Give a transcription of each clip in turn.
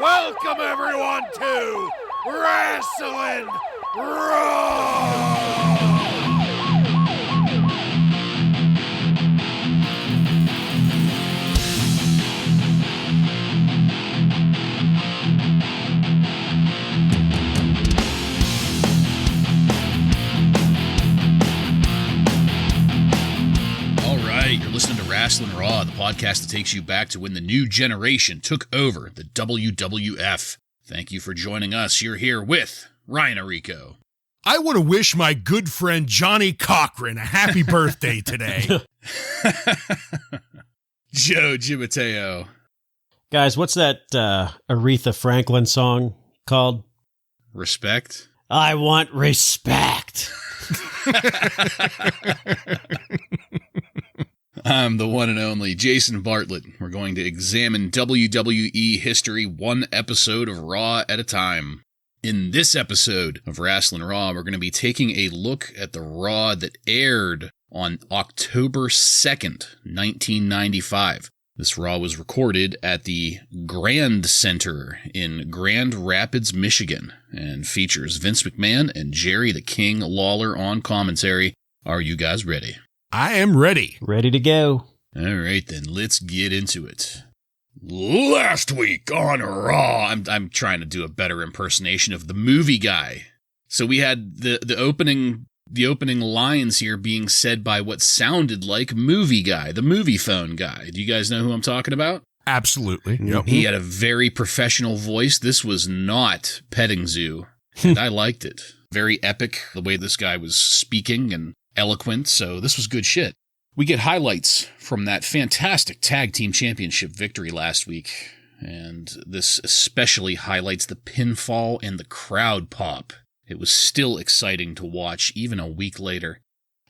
Welcome everyone to Wrasslin Raw! You're listening to Wrasslin Raw, the podcast that takes you back to when the new generation took over the WWF. Thank you for joining us. You're here with Ryan Arico. I want to wish my good friend Johnny Cochran a happy birthday today. Joe Gimateo. Guys, what's that Aretha Franklin song called? Respect? I want respect. I'm the one and only Jason Bartlett. We're going to examine WWE history one episode of Raw at a time. In this episode of Wrasslin Raw, we're going to be taking a look at the Raw that aired on October 2nd, 1995. This Raw was recorded at the Grand Center in Grand Rapids, Michigan, and features Vince McMahon and Jerry the King Lawler on commentary. Are you guys ready? I am ready. Ready to go. All right, then let's get into it. Last week on Raw, I'm trying to do a better impersonation of the movie guy. So we had the opening lines here being said by what sounded like movie guy, the movie phone guy. Do you guys know who I'm talking about? Absolutely. Yep. He had a very professional voice. This was not petting zoo, and I liked it. Very epic, the way this guy was speaking and eloquent, so this was good shit. We get highlights from that fantastic tag team championship victory last week, and this especially highlights the pinfall and the crowd pop. It was still exciting to watch even a week later.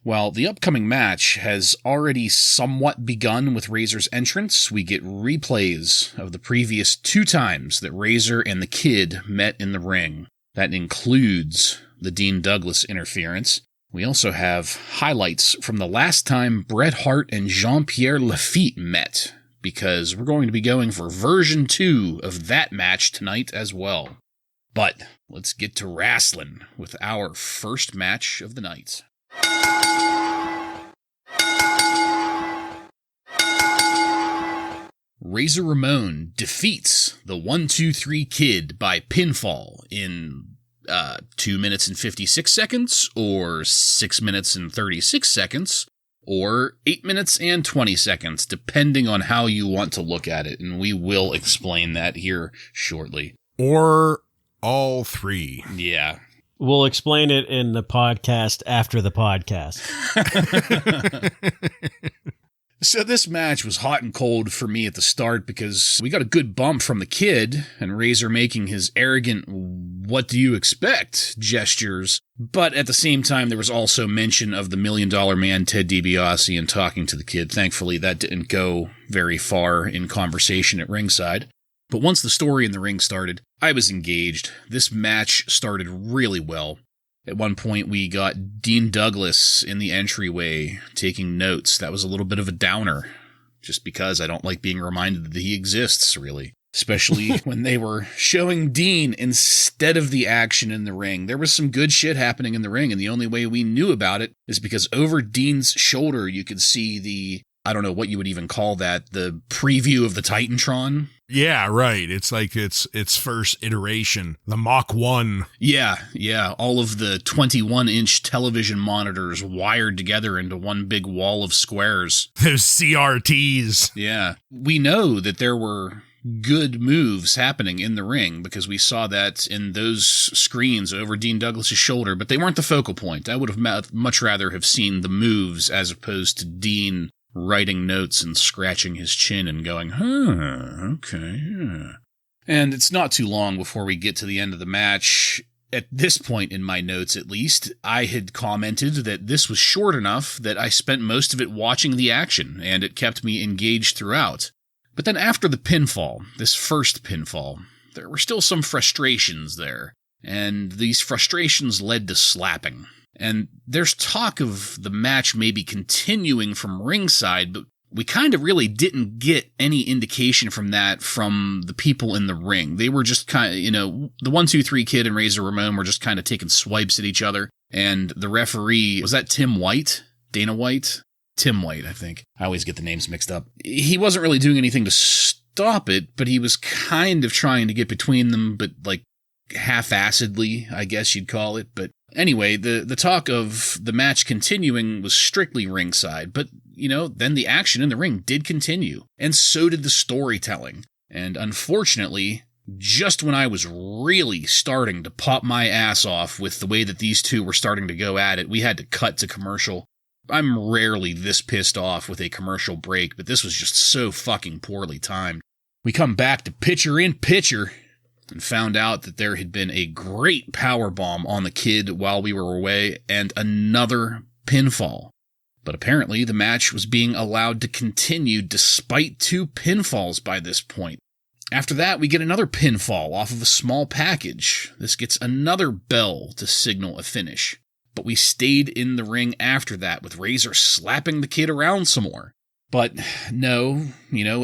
While the upcoming match has already somewhat begun with Razor's entrance, we get replays of the previous two times that Razor and the Kid met in the ring. That includes the Dean Douglas interference. We also have highlights from the last time Bret Hart and Jean-Pierre Lafitte met, because we're going to be going for version 2 of that match tonight as well. But let's get to wrestling with our first match of the night. Razor Ramon defeats the 1-2-3 Kid by pinfall in 2 minutes and 56 seconds, or 6 minutes and 36 seconds, or 8 minutes and 20 seconds, depending on how you want to look at it, and we will explain that here shortly. Or all three. Yeah. We'll explain it in the podcast after the podcast. So this match was hot and cold for me at the start because we got a good bump from the Kid and Razor making his arrogant "what do you expect" gestures. But at the same time, there was also mention of the $1 Million Man, Ted DiBiase, and talking to the Kid. Thankfully, that didn't go very far in conversation at ringside. But once the story in the ring started, I was engaged. This match started really well. At one point, we got Dean Douglas in the entryway taking notes. That was a little bit of a downer, just because I don't like being reminded that he exists, really. Especially when they were showing Dean instead of the action in the ring. There was some good shit happening in the ring, and the only way we knew about it is because over Dean's shoulder, you could see the, I don't know what you would even call that, the preview of the Titantron. Yeah, right. It's like its first iteration, the Mach 1. Yeah. All of the 21-inch television monitors wired together into one big wall of squares. Those CRTs. Yeah. We know that there were good moves happening in the ring because we saw that in those screens over Dean Douglas's shoulder, but they weren't the focal point. I would have much rather have seen the moves as opposed to Dean writing notes and scratching his chin and going, okay, yeah. And it's not too long before we get to the end of the match. At this point in my notes, at least, I had commented that this was short enough that I spent most of it watching the action, and it kept me engaged throughout. But then after the pinfall, this first pinfall, there were still some frustrations there, and these frustrations led to slapping. And there's talk of the match maybe continuing from ringside, but we kind of really didn't get any indication from that from the people in the ring. They were just kind of, the 1, 2, 3 Kid and Razor Ramon were just kind of taking swipes at each other. And the referee, was that Tim White? Dana White? Tim White, I think. I always get the names mixed up. He wasn't really doing anything to stop it, but he was kind of trying to get between them, but like half-assedly, I guess you'd call it. But anyway, the talk of the match continuing was strictly ringside, but, then the action in the ring did continue, and so did the storytelling. And unfortunately, just when I was really starting to pop my ass off with the way that these two were starting to go at it, we had to cut to commercial. I'm rarely this pissed off with a commercial break, but this was just so fucking poorly timed. We come back to Picture in Picture and found out that there had been a great powerbomb on the Kid while we were away and another pinfall. But apparently the match was being allowed to continue despite 2 pinfalls by this point. After that, we get another pinfall off of a small package. This gets another bell to signal a finish. But we stayed in the ring after that, with Razor slapping the Kid around some more. But no,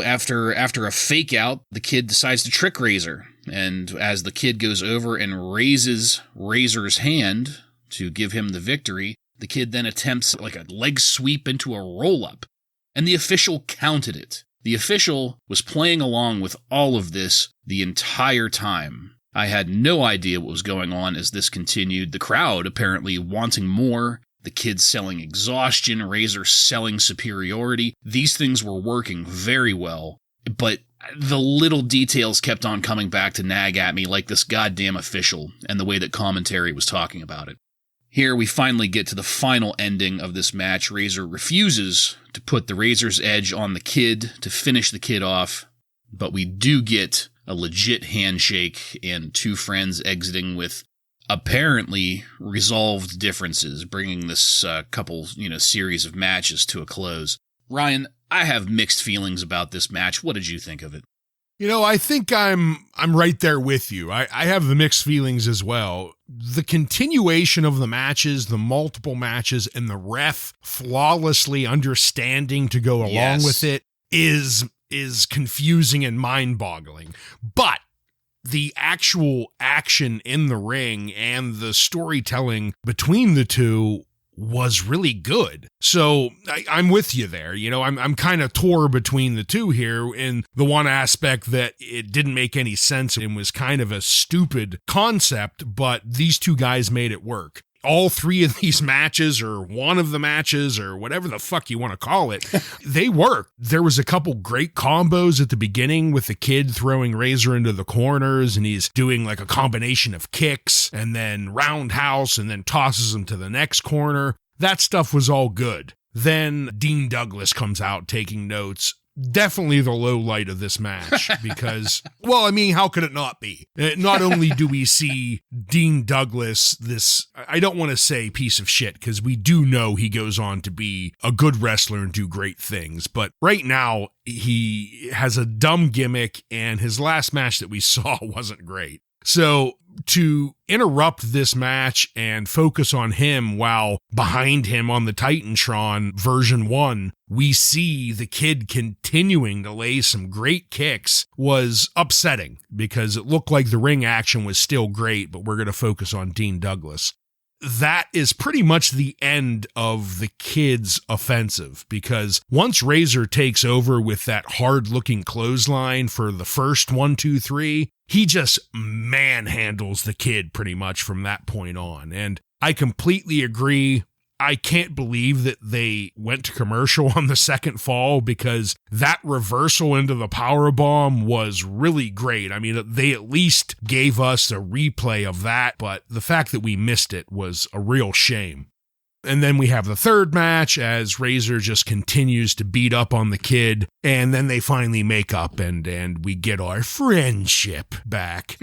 after a fake out, the Kid decides to trick Razor. And as the Kid goes over and raises Razor's hand to give him the victory, the Kid then attempts like a leg sweep into a roll-up. And the official counted it. The official was playing along with all of this the entire time. I had no idea what was going on as this continued. The crowd apparently wanting more, the Kid selling exhaustion, Razor selling superiority. These things were working very well, but the little details kept on coming back to nag at me, like this goddamn official and the way that commentary was talking about it. Here we finally get to the final ending of this match. Razor refuses to put the Razor's Edge on the Kid to finish the Kid off, but we do get a legit handshake and 2 friends exiting with apparently resolved differences, bringing this couple, series of matches to a close. Ryan, I have mixed feelings about this match. What did you think of it? I think I'm right there with you. I have the mixed feelings as well. The continuation of the matches, the multiple matches, and the ref flawlessly understanding to go along with it is confusing and mind-boggling. But the actual action in the ring and the storytelling between the two was really good. So I'm with you there. I'm kind of torn between the two here, in the one aspect that it didn't make any sense and was kind of a stupid concept, but these two guys made it work. All 3 of these matches, or one of the matches, or whatever the fuck you want to call it, they worked. There was a couple great combos at the beginning with the Kid throwing Razor into the corners, and he's doing like a combination of kicks and then roundhouse and then tosses him to the next corner. That stuff was all good. Then Dean Douglas comes out taking notes. Definitely the low light of this match because, how could it not be? Not only do we see Dean Douglas, this, I don't want to say piece of shit, because we do know he goes on to be a good wrestler and do great things, but right now he has a dumb gimmick and his last match that we saw wasn't great. So to interrupt this match and focus on him while behind him on the Titantron version 1, we see the Kid continuing to lay some great kicks was upsetting because it looked like the ring action was still great, but we're going to focus on Dean Douglas. That is pretty much the end of the Kid's offensive, because once Razor takes over with that hard-looking clothesline for the first 1, 2, 3, he just manhandles the Kid pretty much from that point on. And I completely agree. I can't believe that they went to commercial on the second fall, because that reversal into the powerbomb was really great. I mean, they at least gave us a replay of that, but the fact that we missed it was a real shame. And then we have the third match as Razor just continues to beat up on the Kid, and then they finally make up and we get our friendship back.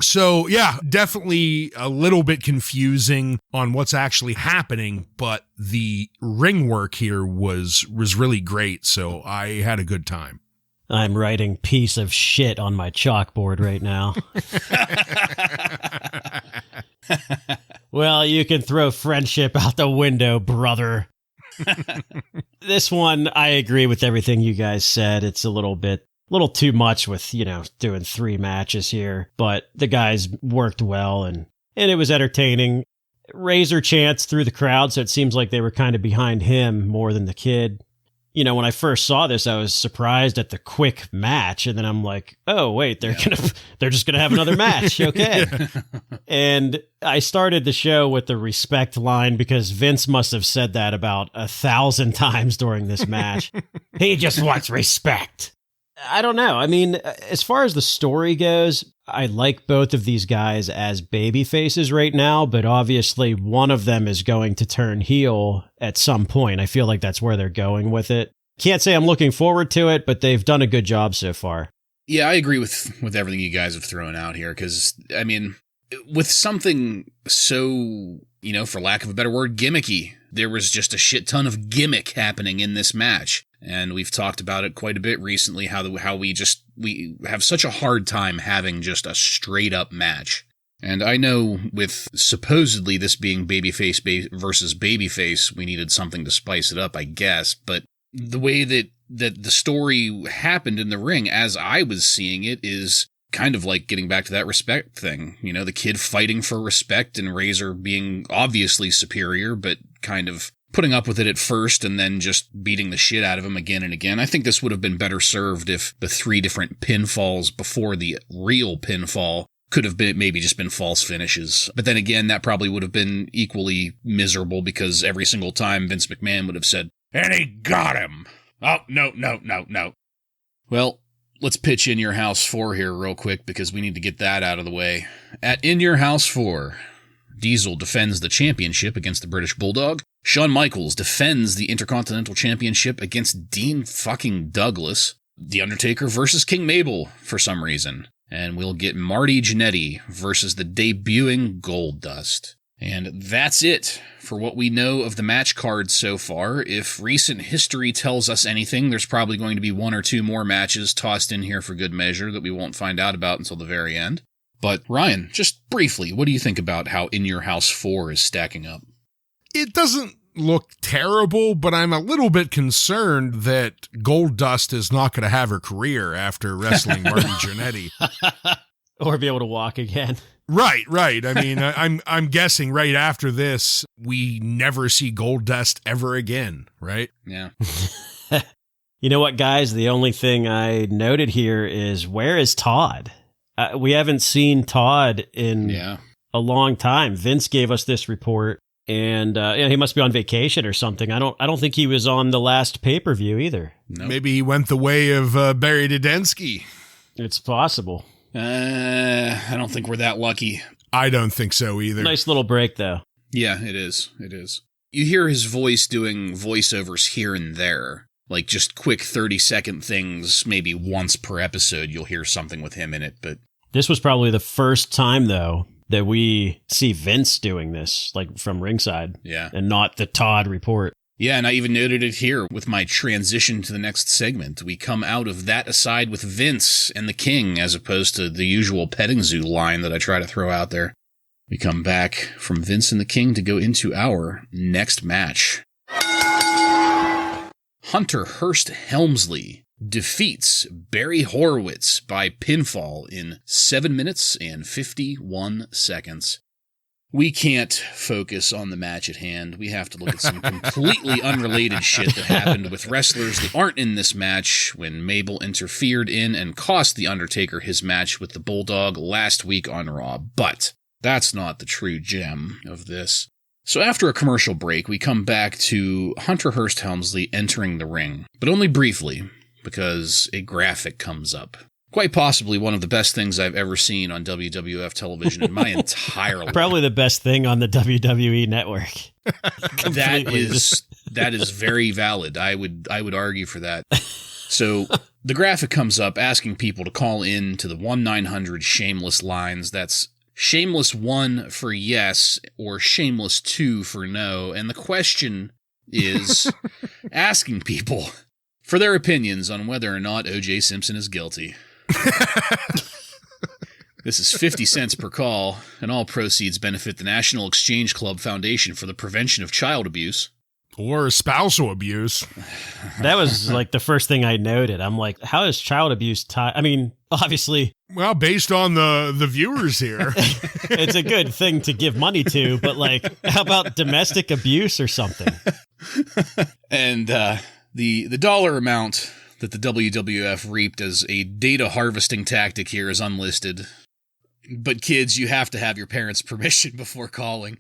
So, yeah, definitely a little bit confusing on what's actually happening, but the ring work here was really great, so I had a good time. I'm writing piece of shit on my chalkboard right now. Well, you can throw friendship out the window, brother. This one, I agree with everything you guys said. It's a little too much with, doing 3 matches here, but the guys worked well and it was entertaining. Razor chants through the crowd, so it seems like they were kind of behind him more than the kid. When I first saw this, I was surprised at the quick match, and then I'm like, oh wait, they're just gonna have another match, okay? And I started the show with the respect line because Vince must have said that about 1,000 times during this match. He just wants respect. I don't know. I mean, as far as the story goes, I like both of these guys as baby faces right now, but obviously one of them is going to turn heel at some point. I feel like that's where they're going with it. Can't say I'm looking forward to it, but they've done a good job so far. Yeah, I agree with everything you guys have thrown out here, because, I mean, with something so, for lack of a better word, gimmicky, there was just a shit ton of gimmick happening in this match. And we've talked about it quite a bit recently, how we have such a hard time having just a straight up match. And I know with supposedly this being babyface versus babyface, we needed something to spice it up, I guess. But the way that the story happened in the ring, as I was seeing it, is kind of like getting back to that respect thing. The kid fighting for respect and Razor being obviously superior, but kind of putting up with it at first and then just beating the shit out of him again and again. I think this would have been better served if the 3 different pinfalls before the real pinfall could have been maybe just been false finishes. But then again, that probably would have been equally miserable because every single time Vince McMahon would have said, And he got him. Oh, no. Well, let's pitch In Your House 4 here real quick because we need to get that out of the way. At In Your House 4, Diesel defends the championship against the British Bulldog. Shawn Michaels defends the Intercontinental Championship against Dean fucking Douglas. The Undertaker versus King Mabel for some reason. And we'll get Marty Jannetty versus the debuting Goldust. And that's it for what we know of the match cards so far. If recent history tells us anything, there's probably going to be 1 or 2 more matches tossed in here for good measure that we won't find out about until the very end. But Ryan, just briefly, what do you think about how In Your House 4 is stacking up? It doesn't look terrible, but I'm a little bit concerned that Goldust is not going to have her career after wrestling Marty Jannetty. Or be able to walk again. Right. I mean, I'm guessing right after this, we never see Goldust ever again, right? Yeah. You know what, guys? The only thing I noted here is, where is Todd? We haven't seen Todd in a long time. Vince gave us this report, and he must be on vacation or something. I don't think he was on the last pay-per-view either. Nope. Maybe he went the way of Barry Dudensky. It's possible. I don't think we're that lucky. I don't think so either. Nice little break, though. Yeah, it is. You hear his voice doing voiceovers here and there. Like just quick 30-second things, maybe once per episode you'll hear something with him in it. But this was probably the first time, though, that we see Vince doing this, like from ringside. Yeah. And not the Todd report. Yeah, and I even noted it here with my transition to the next segment. We come out of that aside with Vince and the King, as opposed to the usual petting zoo line that I try to throw out there. We come back from Vince and the King to go into our next match. Hunter Hearst Helmsly defeats Barry Horowitz by pinfall in 7 minutes and 51 seconds. We can't focus on the match at hand. We have to look at some completely unrelated shit that happened with wrestlers that aren't in this match when Mabel interfered in and cost The Undertaker his match with the Bulldog last week on Raw. But that's not the true gem of this. So after a commercial break, we come back to Hunter Hearst Helmsley entering the ring, but only briefly, because a graphic comes up. Quite possibly one of the best things I've ever seen on WWF television in my entire life. Probably the best thing on the WWE network. That is very valid. I would argue for that. So the graphic comes up asking people to call in to the 1-900 shameless lines. That's shameless 1 for yes or shameless 2 for no. And the question is asking people for their opinions on whether or not O.J. Simpson is guilty. This is 50 cents per call, and all proceeds benefit the National Exchange Club Foundation for the Prevention of Child Abuse. Or spousal abuse. That was like the first thing I noted. I'm like, how is child abuse tied? I mean, obviously. Well, based on the viewers here. It's a good thing to give money to, but like, how about domestic abuse or something? And the dollar amount that the WWF reaped as a data harvesting tactic here is unlisted. But kids, you have to have your parents' permission before calling.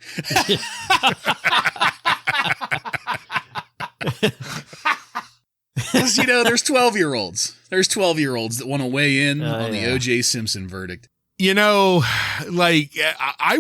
Because, there's 12-year-olds. There's 12-year-olds that want to weigh in on the O.J. Simpson verdict. I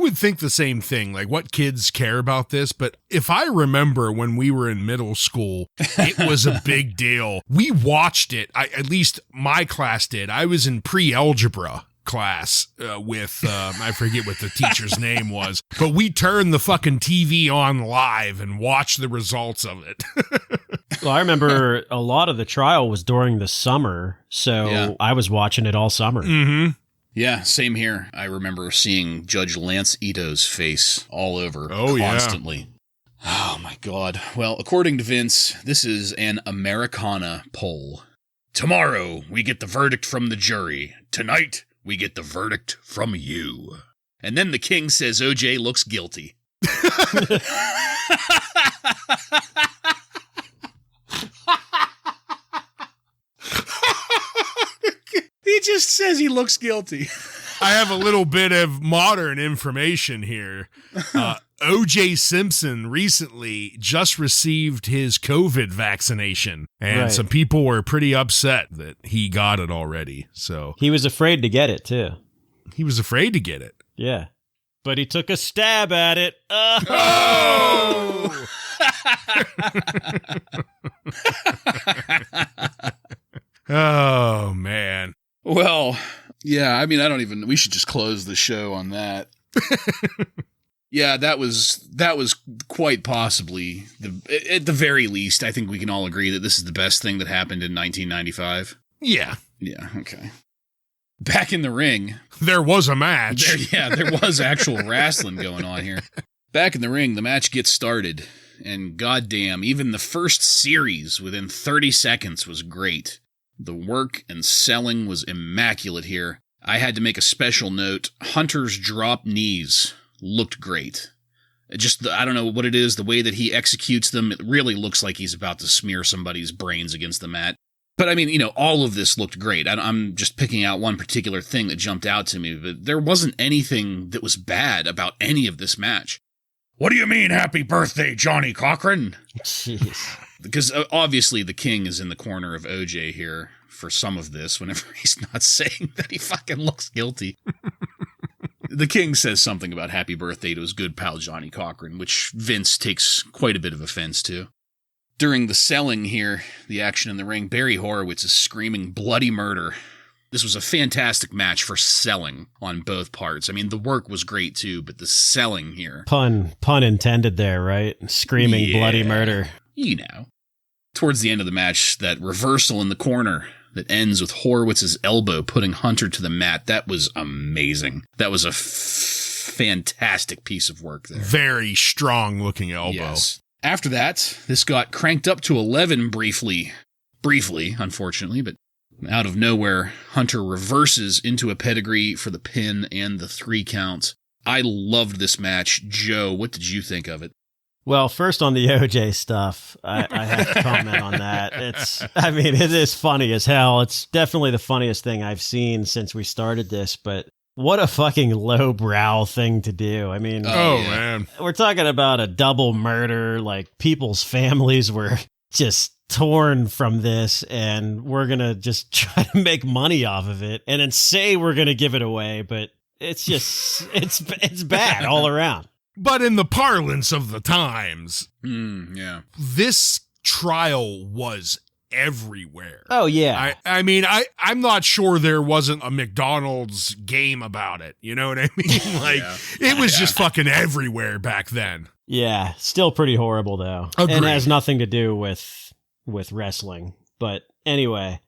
would think the same thing. Like, what kids care about this? But if I remember when we were in middle school, it was a big deal. We watched it. At least my class did. I was in pre-algebra class with, I forget what the teacher's name was, but we turned the fucking TV on live and watched the results of it. Well, I remember a lot of the trial was during the summer, so I was watching it all summer. Mm-hmm. Yeah, same here. I remember seeing Judge Lance Ito's face all over constantly. Yeah. Oh, my God. Well, according to Vince, this is an Americana poll. Tomorrow, we get the verdict from the jury. Tonight, we get the verdict from you. And then the king says OJ looks guilty. He just says he looks guilty. I have a little bit of modern information here. O.J. Simpson recently just received his COVID vaccination, and some people were pretty upset that he got it already. So he was afraid to get it, too. He was afraid to get it. Yeah. But he took a stab at it. Oh! Oh, man. Well, yeah, I mean, we should just close the show on that. Yeah, that was quite possibly, at the very least, I think we can all agree that this is the best thing that happened in 1995. Yeah. Yeah, okay. Back in the ring. There was a match. There was actual wrestling going on here. Back in the ring, the match gets started, and goddamn, even the first series within 30 seconds was great. The work and selling was immaculate here. I had to make a special note. Hunter's drop knees looked great. I don't know what it is, the way that he executes them, it really looks like he's about to smear somebody's brains against the mat. But I mean, all of this looked great. I'm just picking out one particular thing that jumped out to me, but there wasn't anything that was bad about any of this match. What do you mean, happy birthday, Johnny Cochran? Jeez. Because obviously the king is in the corner of OJ here for some of this, whenever he's not saying that he fucking looks guilty. The king says something about happy birthday to his good pal Johnny Cochran, which Vince takes quite a bit of offense to. During the selling here, the action in the ring, Barry Horowitz is screaming bloody murder. This was a fantastic match for selling on both parts. I mean, the work was great too, but the selling here... Pun intended there, right? Screaming bloody murder. Towards the end of the match, that reversal in the corner that ends with Horowitz's elbow putting Hunter to the mat, that was amazing. That was a fantastic piece of work there. Very strong looking elbow. Yes. After that, this got cranked up to 11 briefly, unfortunately, but out of nowhere, Hunter reverses into a pedigree for the pin and the 3 count. I loved this match. Joe, what did you think of it? Well, first on the OJ stuff, I have to comment on that. It is funny as hell. It's definitely the funniest thing I've seen since we started this, but what a fucking lowbrow thing to do. I mean, man, we're talking about a double murder, like people's families were just torn from this, and we're going to just try to make money off of it and then say we're going to give it away, but it's just, it's bad all around. But in the parlance of the times, this trial was everywhere. Oh, yeah. I mean, I'm not sure there wasn't a McDonald's game about it. You know what I mean? Like, it was just fucking everywhere back then. Yeah, still pretty horrible, though. Agreed. And it has nothing to do with wrestling. But anyway,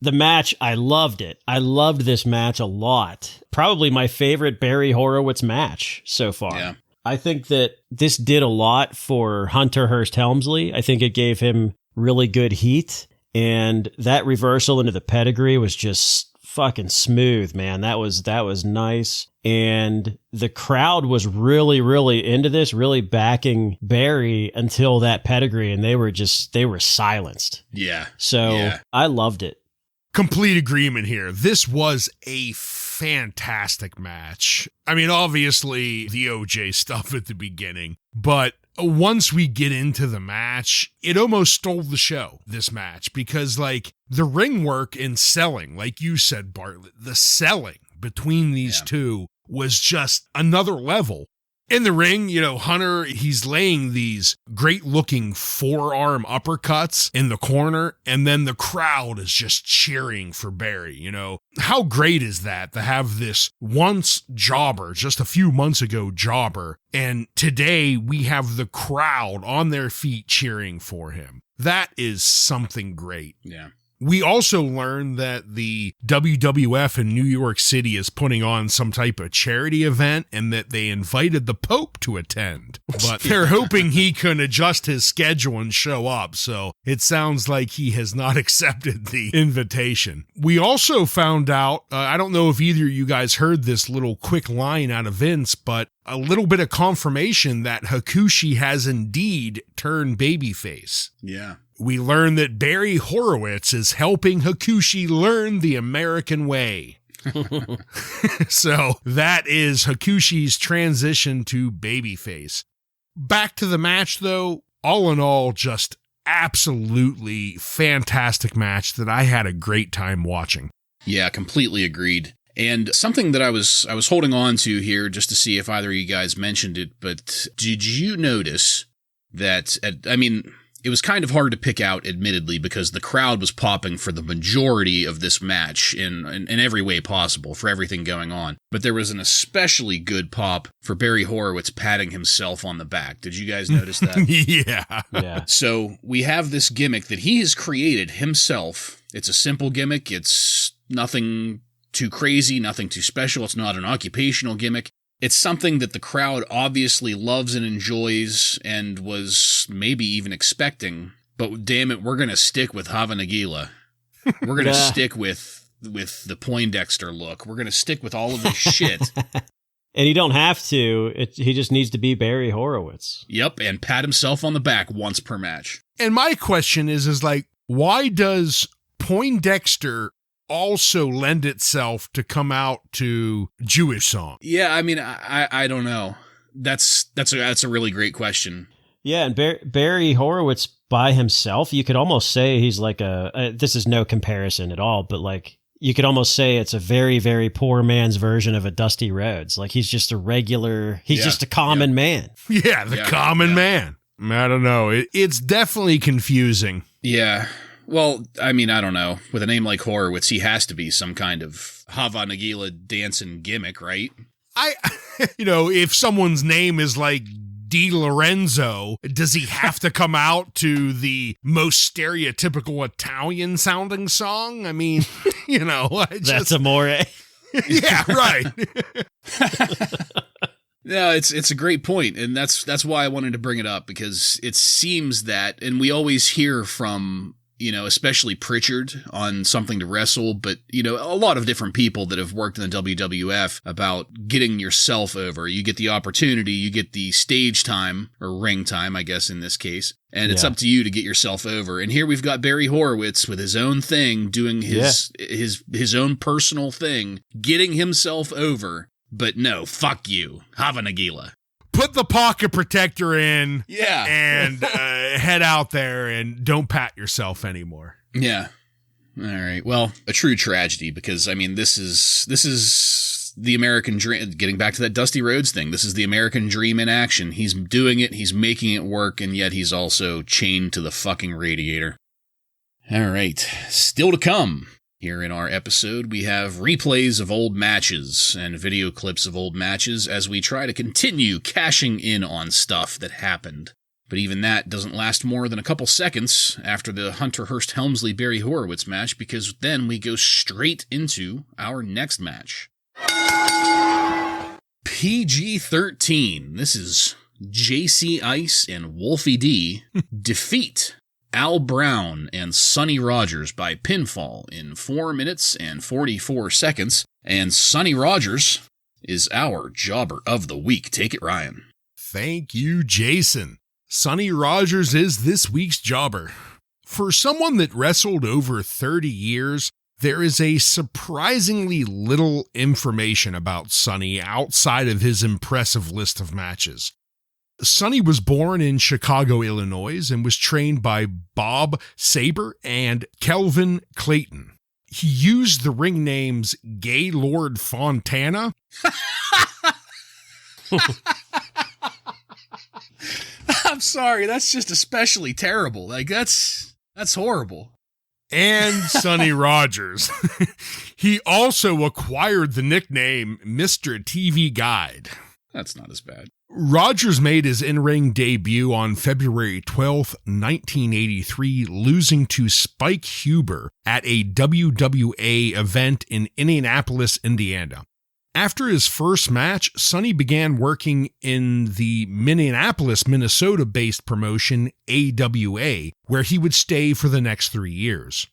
the match, I loved it. I loved this match a lot. Probably my favorite Barry Horowitz match so far. Yeah. I think that this did a lot for Hunter Hearst Helmsley. I think it gave him really good heat, and that reversal into the pedigree was just fucking smooth, man. That was nice. And the crowd was really, really into this, really backing Barry until that pedigree, and they were silenced. Yeah. So I loved it. Complete agreement here. This was a fantastic match. I mean, obviously the OJ stuff at the beginning, but once we get into the match, it almost stole the show, this match, because like the ring work and selling, like you said, Bartlett, the selling between these two was just another level. In the ring, Hunter, he's laying these great-looking forearm uppercuts in the corner, and then the crowd is just cheering for Barry, How great is that, to have this once jobber, just a few months ago jobber, and today we have the crowd on their feet cheering for him. That is something great. Yeah. We also learned that the WWF in New York City is putting on some type of charity event and that they invited the Pope to attend. But they're hoping he can adjust his schedule and show up, so it sounds like he has not accepted the invitation. We also found out, I don't know if either of you guys heard this little quick line out of Vince, but a little bit of confirmation that Hakushi has indeed turned babyface. Yeah. We learn that Barry Horowitz is helping Hakushi learn the American way. So that is Hakushi's transition to babyface. Back to the match, though, all in all, just absolutely fantastic match that I had a great time watching. Yeah, completely agreed. And something that I was holding on to here just to see if either of you guys mentioned it, but did you notice that, it was kind of hard to pick out, admittedly, because the crowd was popping for the majority of this match in every way possible, for everything going on. But there was an especially good pop for Barry Horowitz patting himself on the back. Did you guys notice that? Yeah. So we have this gimmick that he has created himself. It's a simple gimmick. It's nothing too crazy, nothing too special. It's not an occupational gimmick. It's something that the crowd obviously loves and enjoys and was maybe even expecting. But damn it, we're going to stick with Hava Nagila. We're going to stick with the Poindexter look. We're going to stick with all of this shit. And you don't have to. He just needs to be Barry Horowitz. Yep, and pat himself on the back once per match. And my question is like, why does Poindexter also lend itself to come out to Jewish song? Yeah, I don't know. That's a really great question. Yeah, and Barry Horowitz by himself, you could almost say he's like this is no comparison at all, but like you could almost say it's a very, very poor man's version of a Dusty Rhodes. Like he's just just a common man. Yeah, the common man. I don't know. It's definitely confusing. Yeah. Well, I don't know. With a name like Horowitz, he has to be some kind of Hava Nagila dancing gimmick, right? If someone's name is like Di Lorenzo, does he have to come out to the most stereotypical Italian sounding song? That's Amore. Yeah, right. No, it's a great point, and that's why I wanted to bring it up, because it seems that, and we always hear from, especially Pritchard on Something to Wrestle, but, a lot of different people that have worked in the WWF about getting yourself over. You get the opportunity, you get the stage time, or ring time, I guess, in this case, and it's up to you to get yourself over. And here we've got Barry Horowitz with his own thing, doing his own personal thing, getting himself over, but no, fuck you, Hava Nagila. Put the pocket protector in, yeah, and head out there and don't pat yourself anymore. Yeah. All right. Well, a true tragedy, because this is the American dream. Getting back to that Dusty Rhodes thing, this is the American dream in action. He's doing it, he's making it work, and yet he's also chained to the fucking radiator. All right. Still to come. Here in our episode, we have replays of old matches and video clips of old matches as we try to continue cashing in on stuff that happened. But even that doesn't last more than a couple seconds after the Hunter Hearst Helmsley Barry Horowitz match, because then we go straight into our next match. PG-13. This is JC Ice and Wolfie D defeat Al Brown and Sonny Rogers by pinfall in 4 minutes and 44 seconds. And Sonny Rogers is our jobber of the week. Take it, Ryan. Thank you, Jason. Sonny Rogers is this week's jobber. For someone that wrestled over 30 years, there is a surprisingly little information about Sonny outside of his impressive list of matches. Sonny was born in Chicago, Illinois, and was trained by Bob Saber and Kelvin Clayton. He used the ring names Gaylord Fontana. I'm sorry, that's just especially terrible. Like, that's horrible. And Sonny Rogers. He also acquired the nickname Mr. TV Guide. That's not as bad. Rogers made his in-ring debut on February 12th, 1983, losing to Spike Huber at a WWA event in Indianapolis, Indiana. After his first match, Sonny began working in the Minneapolis, Minnesota-based promotion AWA, where he would stay for the next 3 years.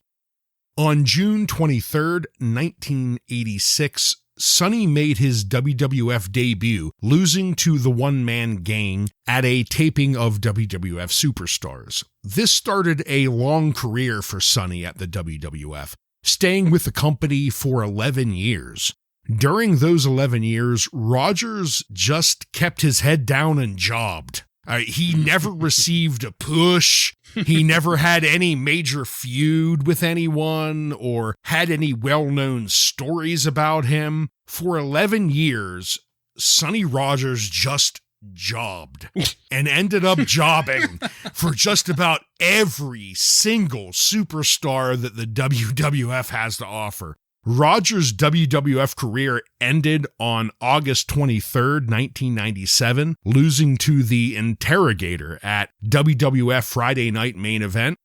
On June 23rd, 1986, Sonny made his WWF debut, losing to the One-Man Gang at a taping of WWF Superstars. This started a long career for Sonny at the WWF, staying with the company for 11 years. During those 11 years, Rogers just kept his head down and jobbed. He never received a push. He never had any major feud with anyone or had any well-known stories about him. For 11 years, Sonny Rogers just jobbed and ended up jobbing for just about every single superstar that the WWF has to offer. Rogers' WWF career ended on August 23rd, 1997, losing to The Interrogator at WWF Friday Night Main Event.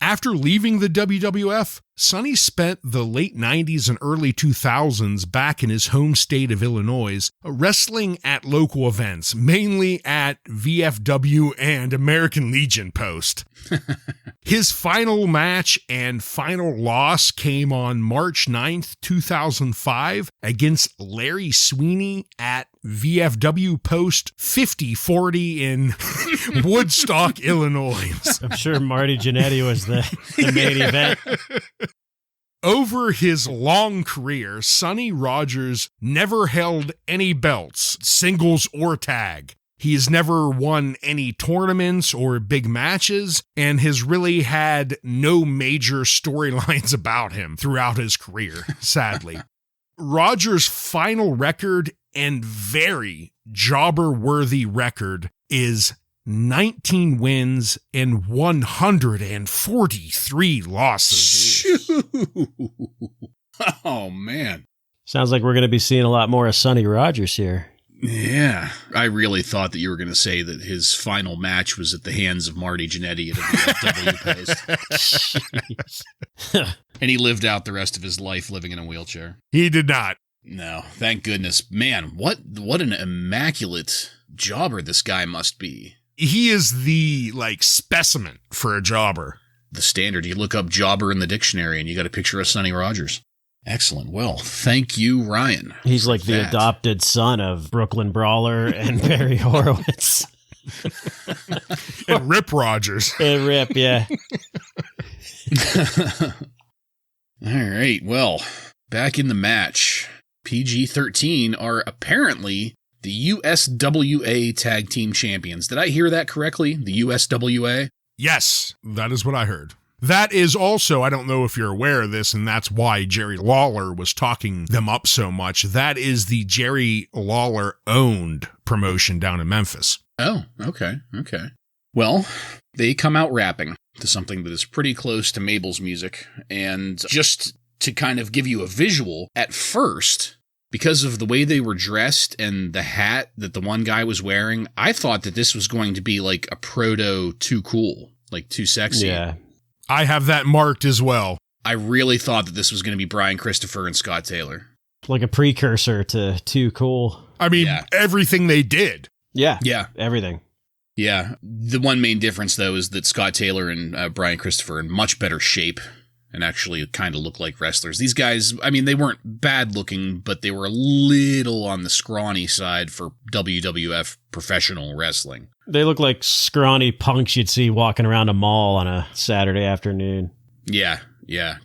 After leaving the WWF, Sonny spent the late 90s and early 2000s back in his home state of Illinois, wrestling at local events, mainly at VFW and American Legion Post. His final match and final loss came on March 9th, 2005 against Larry Sweeney at VFW Post 5040 in Woodstock, Illinois. I'm sure Marty Jannetty was the main event. Over his long career, Sonny Rogers never held any belts, singles or tag. He has never won any tournaments or big matches, and has really had no major storylines about him throughout his career, sadly. Rogers' final record and very jobber-worthy record is 19 wins and 143 losses. Oh, man. Sounds like we're going to be seeing a lot more of Sonny Rogers here. Yeah, I really thought that you were going to say that his final match was at the hands of Marty Jannetty at a VFW Post. And he lived out the rest of his life living in a wheelchair. He did not. No, thank goodness. Man, what an immaculate jobber this guy must be. He is the, specimen for a jobber. The standard. You look up jobber in the dictionary and you got a picture of Sonny Rogers. Excellent. Well, thank you, Ryan. He's like the adopted son of Brooklyn Brawler and Barry Horowitz. And Rip Rogers. And Rip, yeah. All right. Well, back in the match, PG-13 are apparently the USWA Tag Team Champions. Did I hear that correctly? The USWA? Yes, that is what I heard. That is also, I don't know if you're aware of this, and that's why Jerry Lawler was talking them up so much. That is the Jerry Lawler-owned promotion down in Memphis. Oh, okay. Well, they come out rapping to something that is pretty close to Mabel's music. And just to kind of give you a visual, at first, because of the way they were dressed and the hat that the one guy was wearing, I thought that this was going to be like a proto Too Cool, like Too Sexy. Yeah. I have that marked as well. I really thought that this was going to be Brian Christopher and Scott Taylor. Like a precursor to Too Cool. I mean, everything they did. Yeah. Yeah. Everything. Yeah. The one main difference, though, is that Scott Taylor and Brian Christopher are in much better shape and actually kind of look like wrestlers. These guys, I mean, they weren't bad looking, but they were a little on the scrawny side for WWF professional wrestling. They look like scrawny punks you'd see walking around a mall on a Saturday afternoon. Yeah.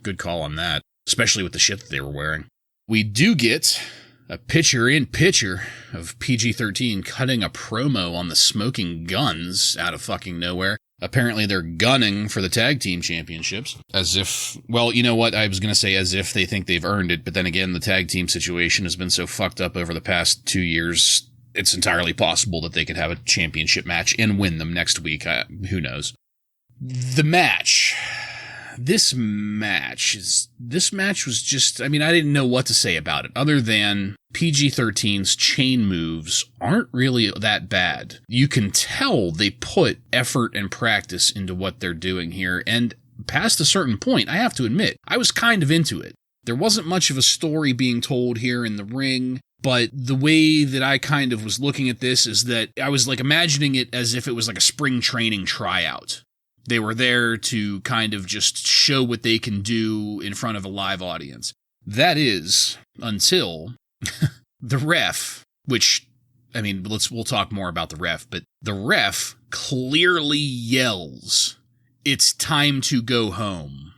Good call on that, especially with the shit that they were wearing. We do get a picture-in-picture of PG-13 cutting a promo on the Smoking Guns out of fucking nowhere. Apparently they're gunning for the tag team championships. As if, well, you know what? I was going to say as if they think they've earned it, but then again, the tag team situation has been so fucked up over the past 2 years, it's entirely possible that they could have a championship match and win them next week. Who knows? The match. This match was just, I mean, I didn't know what to say about it other than PG-13's chain moves aren't really that bad. You can tell they put effort and practice into what they're doing here, and past a certain point, I have to admit, I was kind of into it. There wasn't much of a story being told here in the ring, but the way that I kind of was looking at this is that I was like imagining it as if it was like a spring training tryout. They were there to kind of just show what they can do in front of a live audience. That is, until the ref, which, I mean, we'll talk more about the ref, but the ref clearly yells, "It's time to go home,"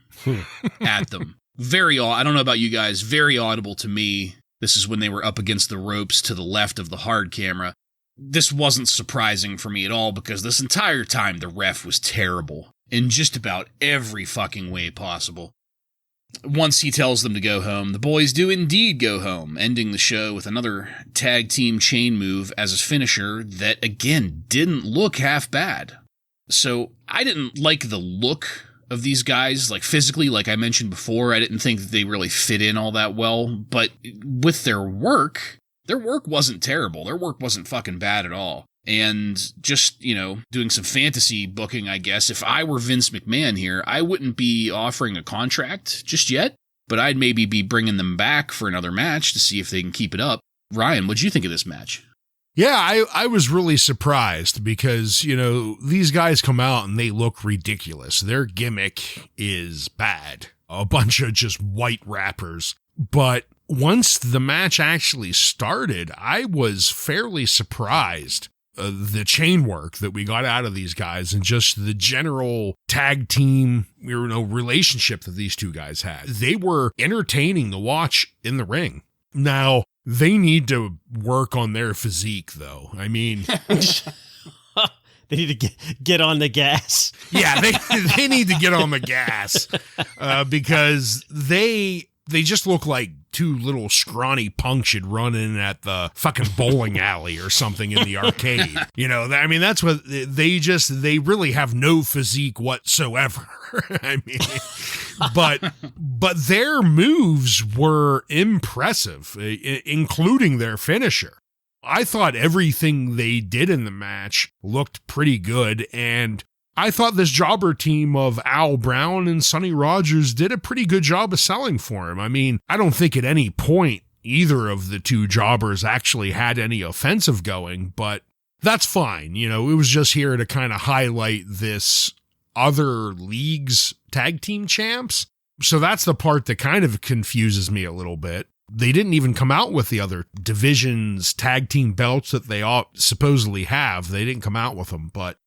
at them. I don't know about you guys, very audible to me. This is when they were up against the ropes to the left of the hard camera. This wasn't surprising for me at all because this entire time the ref was terrible in just about every fucking way possible. Once he tells them to go home, the boys do indeed go home, ending the show with another tag team chain move as a finisher that, again, didn't look half bad. So I didn't like the look of these guys, like physically, like I mentioned before. I didn't think that they really fit in all that well, but with their work wasn't terrible. Their work wasn't fucking bad at all. And just, doing some fantasy booking, I guess, if I were Vince McMahon here, I wouldn't be offering a contract just yet, but I'd maybe be bringing them back for another match to see if they can keep it up. Ryan, what'd you think of this match? Yeah, I was really surprised because, these guys come out and they look ridiculous. Their gimmick is bad. A bunch of just white rappers. But once the match actually started, I was fairly surprised. The chain work that we got out of these guys and just the general tag team, relationship that these two guys had. They were entertaining to watch in the ring. Now, they need to work on their physique, though. I mean... They need to get on the gas. Yeah, they need to get on the gas because they just look like two little scrawny punks you'd run in at the fucking bowling alley or something in the arcade. I mean, that's what they really have no physique whatsoever. I mean, but their moves were impressive, including their finisher. I thought everything they did in the match looked pretty good, and I thought this jobber team of Al Brown and Sonny Rogers did a pretty good job of selling for him. I mean, I don't think at any point either of the two jobbers actually had any offensive going, but that's fine. It was just here to kind of highlight this other league's tag team champs. So that's the part that kind of confuses me a little bit. They didn't even come out with the other divisions tag team belts that they all supposedly have. They didn't come out with them, but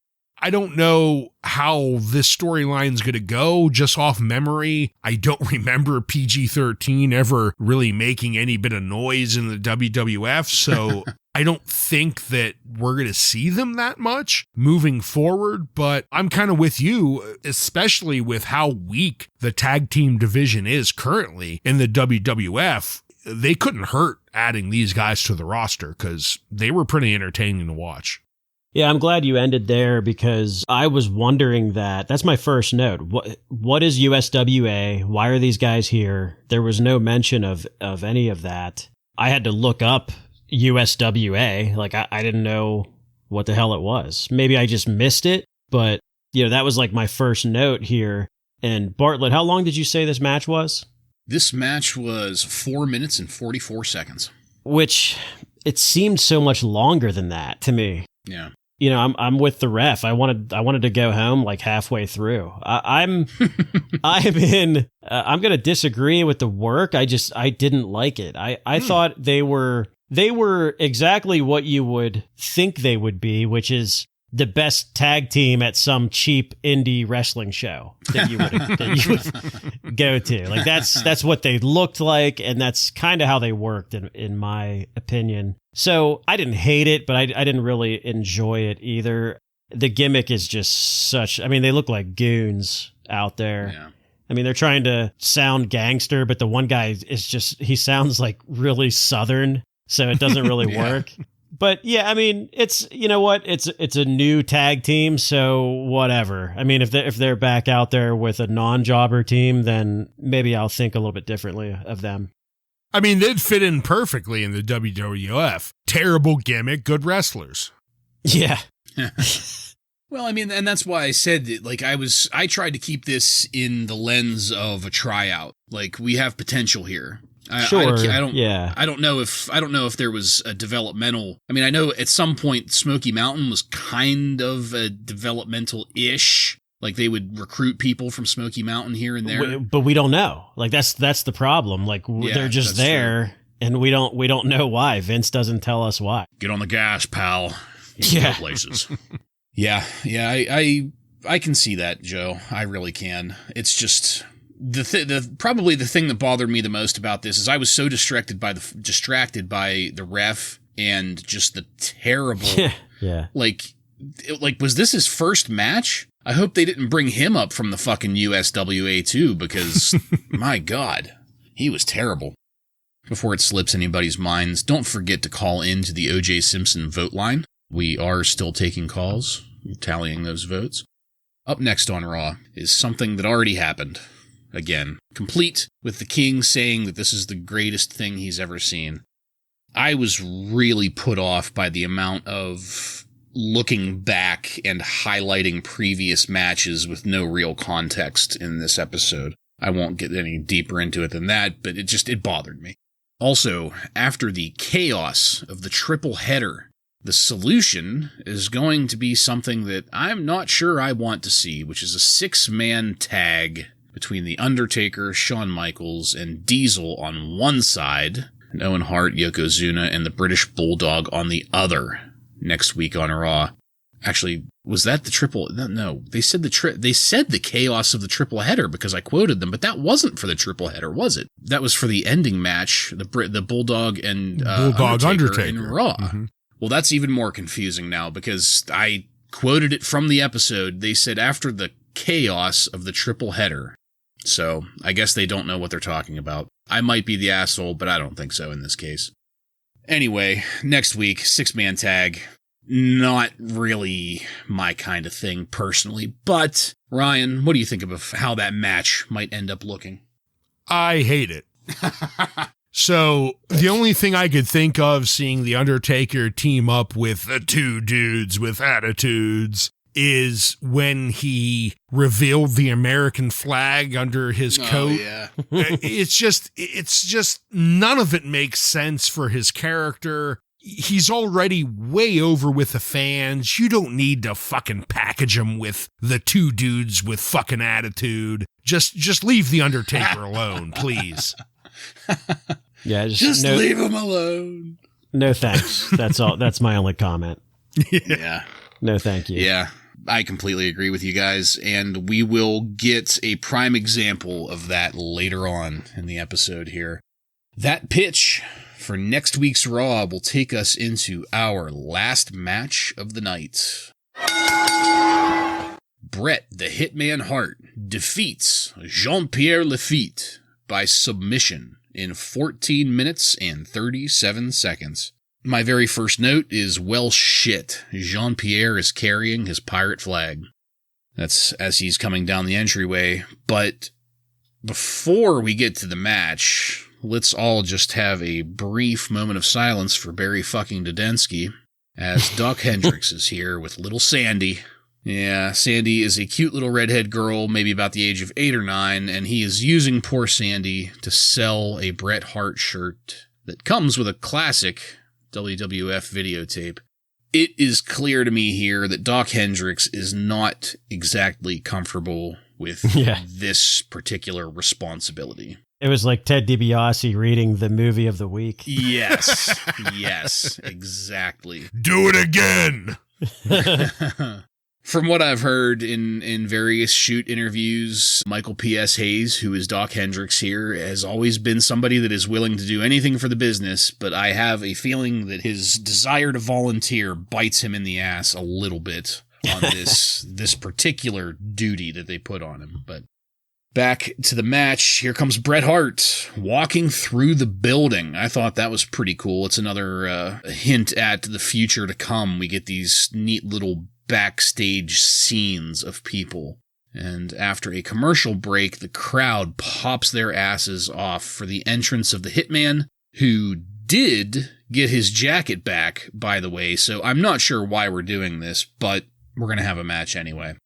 I don't know how this storyline's going to go. Just off memory, I don't remember PG-13 ever really making any bit of noise in the WWF, so I don't think that we're going to see them that much moving forward, but I'm kind of with you, especially with how weak the tag team division is currently in the WWF. They couldn't hurt adding these guys to the roster because they were pretty entertaining to watch. Yeah, I'm glad you ended there because I was wondering that. That's my first note. What is USWA? Why are these guys here? There was no mention of any of that. I had to look up USWA. Like, I didn't know what the hell it was. Maybe I just missed it, but, that was like my first note here. And Bartlett, how long did you say this match was? This match was 4 minutes and 44 seconds. Which, it seemed so much longer than that to me. Yeah. You know, I'm with the ref. I wanted to go home like halfway through. I'm going to disagree with the work. I didn't like it. I thought they were exactly what you would think they would be, which is the best tag team at some cheap indie wrestling show that you would go to. Like that's what they looked like, and that's kind of how they worked in my opinion. So I didn't hate it, but I didn't really enjoy it either. The gimmick is just such, I mean, they look like goons out there. Yeah. I mean, they're trying to sound gangster, but the one guy is just, he sounds like really Southern, so it doesn't really work. But yeah, I mean, it's, you know what? It's a new tag team, so whatever. I mean, if they're back out there with a non-jobber team, then maybe I'll think a little bit differently of them. I mean, they'd fit in perfectly in the WWF. Terrible gimmick, good wrestlers. Yeah. Well, I mean, and that's why I said that, like, I tried to keep this in the lens of a tryout. Like, we have potential here. Sure. I don't know if there was a developmental. I mean, I know at some point Smoky Mountain was kind of a developmental-ish. Like they would recruit people from Smoky Mountain here and there, but we don't know. Like that's the problem. Like they're just there, true. And we don't know why. Vince doesn't tell us why. Get on the gas, pal. Yeah, places. yeah. I can see that, Joe. I really can. It's just. Probably the thing that bothered me the most about this is I was so distracted by the ref and just the terrible like was this his first match? I hope they didn't bring him up from the fucking USWA too, because my God, he was terrible. Before it slips anybody's minds, don't forget to call in to the O.J. Simpson vote line. We are still taking calls, tallying those votes. Up next on Raw is something that already happened. Again, complete with the King saying that this is the greatest thing he's ever seen. I was really put off by the amount of looking back and highlighting previous matches with no real context in this episode. I won't get any deeper into it than that, but it bothered me. Also, after the chaos of the triple header, the solution is going to be something that I'm not sure I want to see, which is a 6-man tag between The Undertaker, Shawn Michaels, and Diesel on one side, and Owen Hart, Yokozuna, and the British Bulldog on the other next week on Raw. Actually, was that the triple? No, they said the chaos of the triple header because I quoted them, but that wasn't for the triple header, was it? That was for the ending match, the Bulldog and Undertaker in Raw. Mm-hmm. Well, that's even more confusing now because I quoted it from the episode. They said after the chaos of the triple header. So I guess they don't know what they're talking about. I might be the asshole, but I don't think so in this case. Anyway, next week, 6-man tag. Not really my kind of thing personally, but Ryan, what do you think of how that match might end up looking? I hate it. So the only thing I could think of seeing The Undertaker team up with the two dudes with attitudes is when he revealed the American flag under his coat. Yeah. It's just none of it makes sense for his character. He's already way over with the fans. You don't need to fucking package him with the two dudes with fucking attitude. Just leave The Undertaker alone, please. Yeah, just leave him alone. No thanks. That's all. That's my only comment. Yeah. No thank you. Yeah. I completely agree with you guys, and we will get a prime example of that later on in the episode here. That pitch for next week's Raw will take us into our last match of the night. Bret the Hitman Hart defeats Jean-Pierre Lafitte by submission in 14 minutes and 37 seconds. My very first note is, well shit, Jean-Pierre is carrying his pirate flag. That's as he's coming down the entryway. But before we get to the match, let's all just have a brief moment of silence for Barry fucking Dudensky, as Doc Hendrix is here with little Sandy, Yeah, Sandy is a cute little redhead girl, maybe about the age of 8 or 9, and he is using poor Sandy to sell a Bret Hart shirt that comes with a classic WWF videotape. It is clear to me here that Doc Hendrix is not exactly comfortable with this particular responsibility. It was like Ted DiBiase reading the movie of the week. Yes, yes, exactly. Do it again! From what I've heard in various shoot interviews, Michael P.S. Hayes, who is Doc Hendrix here, has always been somebody that is willing to do anything for the business, but I have a feeling that his desire to volunteer bites him in the ass a little bit on this particular duty that they put on him. But back to the match, here comes Bret Hart walking through the building. I thought that was pretty cool. It's another hint at the future to come. We get these neat little backstage scenes of people. And after a commercial break, the crowd pops their asses off for the entrance of the Hitman, who did get his jacket back, by the way, so I'm not sure why we're doing this, but we're going to have a match anyway.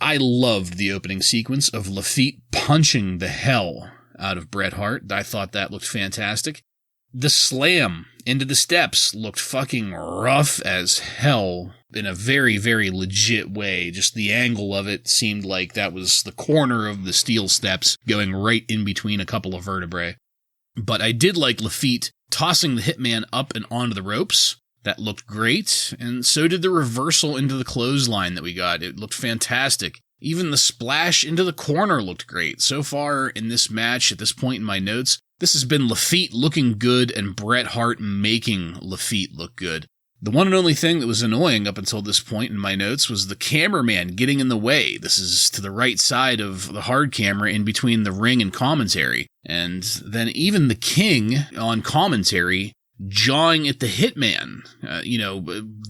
I loved the opening sequence of Lafitte punching the hell out of Bret Hart. I thought that looked fantastic. The slam into the steps looked fucking rough as hell in a very, very legit way. Just the angle of it seemed like that was the corner of the steel steps going right in between a couple of vertebrae. But I did like Lafitte tossing the Hitman up and onto the ropes. That looked great, and so did the reversal into the clothesline that we got. It looked fantastic. Even the splash into the corner looked great. So far in this match, at this point in my notes, this has been Lafitte looking good and Bret Hart making Lafitte look good. The one and only thing that was annoying up until this point in my notes was the cameraman getting in the way. This is to the right side of the hard camera in between the ring and commentary. And then even the King on commentary jawing at the Hitman.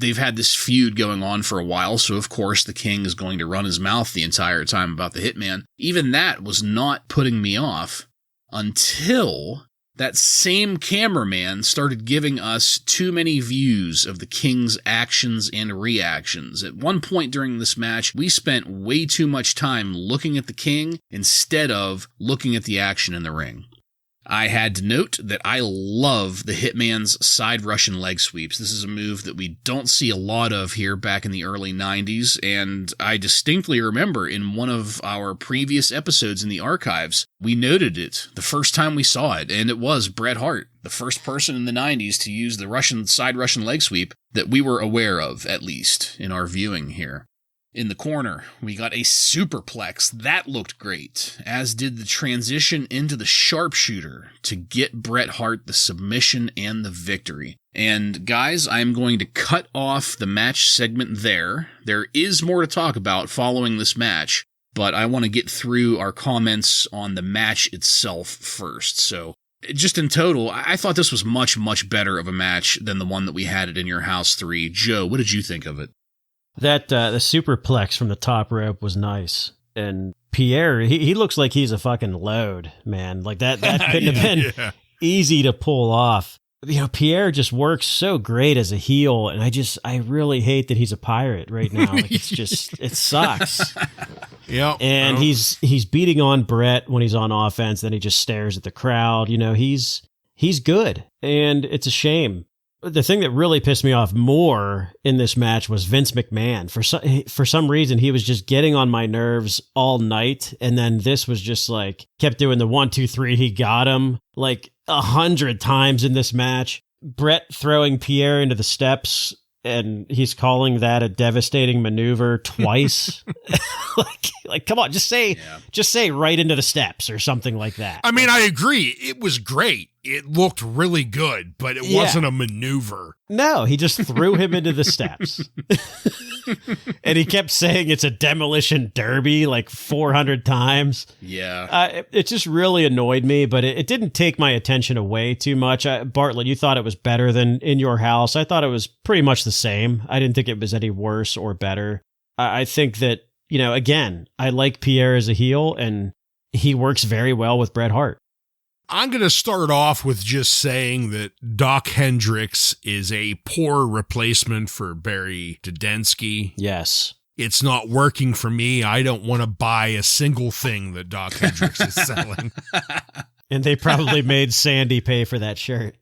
They've had this feud going on for a while, so of course the King is going to run his mouth the entire time about the Hitman. Even that was not putting me off until that same cameraman started giving us too many views of the King's actions and reactions. At one point during this match, we spent way too much time looking at the King instead of looking at the action in the ring. I had to note that I love the Hitman's side Russian leg sweeps. This is a move that we don't see a lot of here back in the early 90s, and I distinctly remember in one of our previous episodes in the archives, we noted it the first time we saw it, and it was Bret Hart, the first person in the 90s to use the side Russian leg sweep that we were aware of, at least, in our viewing here. In the corner, we got a superplex. That looked great, as did the transition into the sharpshooter to get Bret Hart the submission and the victory. And guys, I'm going to cut off the match segment there. There is more to talk about following this match, but I want to get through our comments on the match itself first. So just in total, I thought this was much, much better of a match than the one that we had at In Your House 3. Joe, what did you think of it? That the superplex from the top rope was nice. And Pierre, he looks like he's a fucking load, man. Like that couldn't have been easy to pull off. Pierre just works so great as a heel, and I really hate that he's a pirate right now. Like it sucks. Yeah. And he's beating on Bret when he's on offense, then he just stares at the crowd. He's good, and it's a shame. The thing that really pissed me off more in this match was Vince McMahon. For some reason, he was just getting on my nerves all night. And then this was just like, kept doing the 1, 2, 3. He got him like 100 times in this match. Bret throwing Pierre into the steps, and he's calling that a devastating maneuver twice. like, come on, just say right into the steps or something like that. I mean, I agree. It was great. It looked really good, but it wasn't a maneuver. No, he just threw him into the steps. And he kept saying it's a demolition derby like 400 times. Yeah. It just really annoyed me, but it didn't take my attention away too much. Bartlett, you thought it was better than In Your House. I thought it was pretty much the same. I didn't think it was any worse or better. I think that, again, I like Pierre as a heel, and he works very well with Bret Hart. I'm going to start off with just saying that Doc Hendrix is a poor replacement for Barry Dudensky. Yes. it's not working for me. I don't want to buy a single thing that Doc Hendrix is selling. And they probably made Sandy pay for that shirt.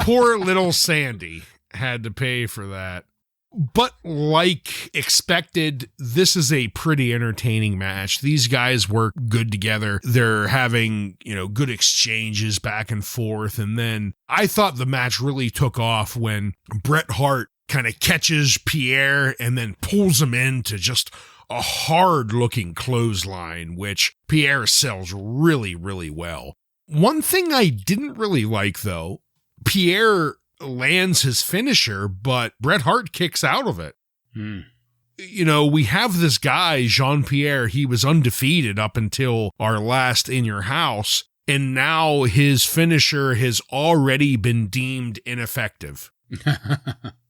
Poor little Sandy had to pay for that. But like expected, this is a pretty entertaining match. These guys work good together. They're having, good exchanges back and forth. And then I thought the match really took off when Bret Hart kind of catches Pierre and then pulls him into just a hard-looking clothesline, which Pierre sells really, really well. One thing I didn't really like, though, Pierre lands his finisher, but Bret Hart kicks out of it. We have this guy, Jean-Pierre, he was undefeated up until our last In Your House, and now his finisher has already been deemed ineffective.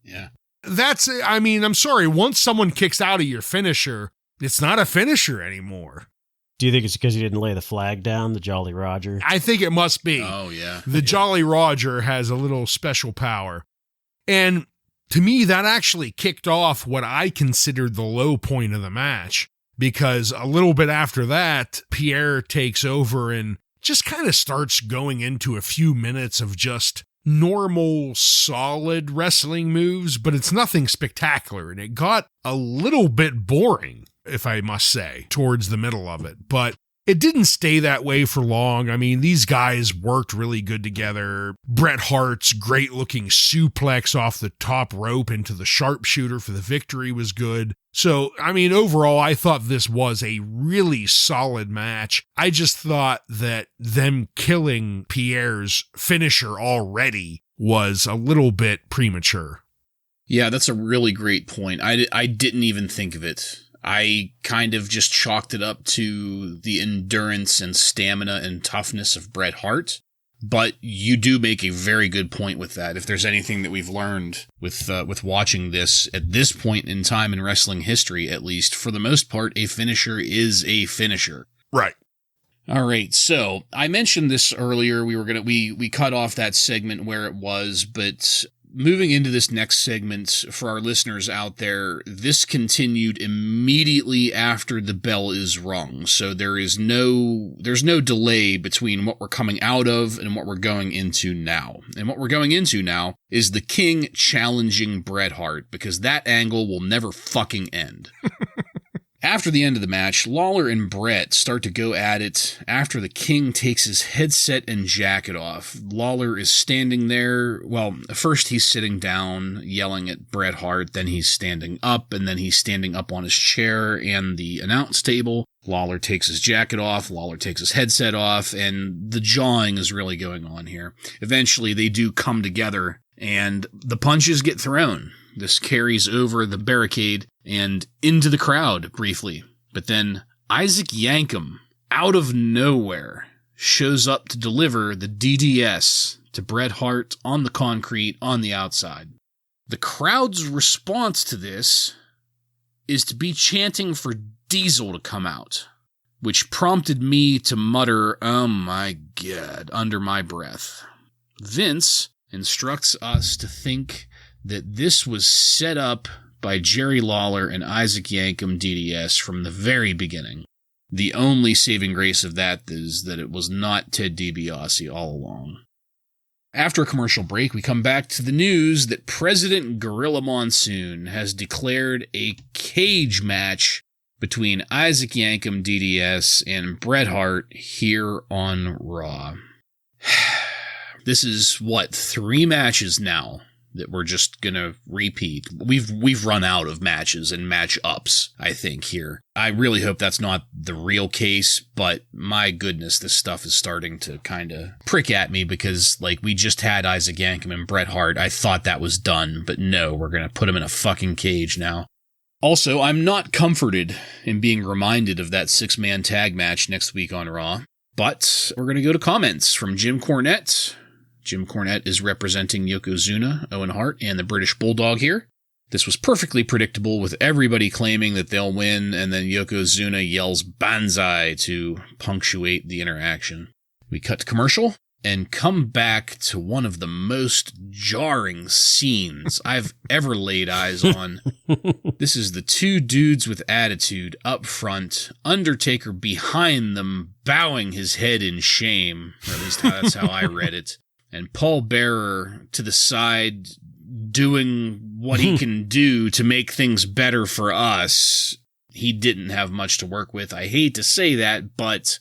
Yeah. I'm sorry, once someone kicks out of your finisher, it's not a finisher anymore. Do you think it's because he didn't lay the flag down, the Jolly Roger? I think it must be. Oh, yeah. The Jolly Roger has a little special power. And to me, that actually kicked off what I considered the low point of the match, because a little bit after that, Pierre takes over and just kind of starts going into a few minutes of just normal, solid wrestling moves, but it's nothing spectacular. And it got a little bit boring, if I must say, towards the middle of it. But it didn't stay that way for long. I mean, these guys worked really good together. Bret Hart's great-looking suplex off the top rope into the sharpshooter for the victory was good. So, overall, I thought this was a really solid match. I just thought that them killing Pierre's finisher already was a little bit premature. Yeah, that's a really great point. I didn't even think of it. I kind of just chalked it up to the endurance and stamina and toughness of Bret Hart. But you do make a very good point with that. If there's anything that we've learned with watching this at this point in time in wrestling history, at least, for the most part, a finisher is a finisher. Right. All right. So I mentioned this earlier. We cut off that segment where it was, but moving into this next segment for our listeners out there, this continued immediately after the bell is rung. So there's no delay between what we're coming out of and what we're going into now. And what we're going into now is the King challenging Bret Hart, because that angle will never fucking end. After the end of the match, Lawler and Bret start to go at it after the King takes his headset and jacket off. Lawler is standing there. Well, first he's sitting down, yelling at Bret Hart, then he's standing up, and then he's standing up on his chair and the announce table. Lawler takes his jacket off, Lawler takes his headset off, and the jawing is really going on here. Eventually, they do come together, and the punches get thrown. This carries over the barricade and into the crowd briefly. But then Isaac Yankem, out of nowhere, shows up to deliver the DDS to Bret Hart on the concrete on the outside. The crowd's response to this is to be chanting for Diesel to come out, which prompted me to mutter, "Oh my God," under my breath. Vince instructs us to think that this was set up by Jerry Lawler and Isaac Yankem DDS from the very beginning. The only saving grace of that is that it was not Ted DiBiase all along. After a commercial break, we come back to the news that President Gorilla Monsoon has declared a cage match between Isaac Yankem DDS and Bret Hart here on Raw. This is, 3 matches now that we're just gonna repeat. We've run out of matches and match-ups, I think, here. I really hope that's not the real case, but my goodness, this stuff is starting to kind of prick at me because, we just had Isaac Yankem and Bret Hart. I thought that was done, but no, we're gonna put him in a fucking cage now. Also, I'm not comforted in being reminded of that 6-man tag match next week on Raw, but we're gonna go to comments from Jim Cornette. Jim Cornette is representing Yokozuna, Owen Hart, and the British Bulldog here. This was perfectly predictable, with everybody claiming that they'll win, and then Yokozuna yells Banzai to punctuate the interaction. We cut to commercial. and come back to one of the most jarring scenes I've ever laid eyes on. This is the two dudes with attitude up front, Undertaker behind them, bowing his head in shame, or at least that's how I read it, and Paul Bearer to the side, doing what he can do to make things better for us. He didn't have much to work with. I hate to say that, but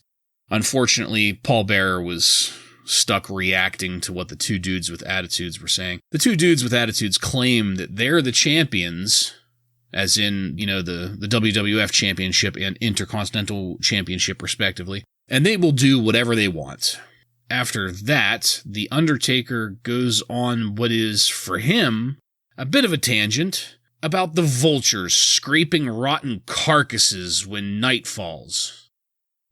unfortunately, Paul Bearer was stuck reacting to what the two dudes with attitudes were saying. The two dudes with attitudes claim that they're the champions, as in, the WWF Championship and Intercontinental Championship, respectively, and they will do whatever they want. After that, The Undertaker goes on what is, for him, a bit of a tangent about the vultures scraping rotten carcasses when night falls.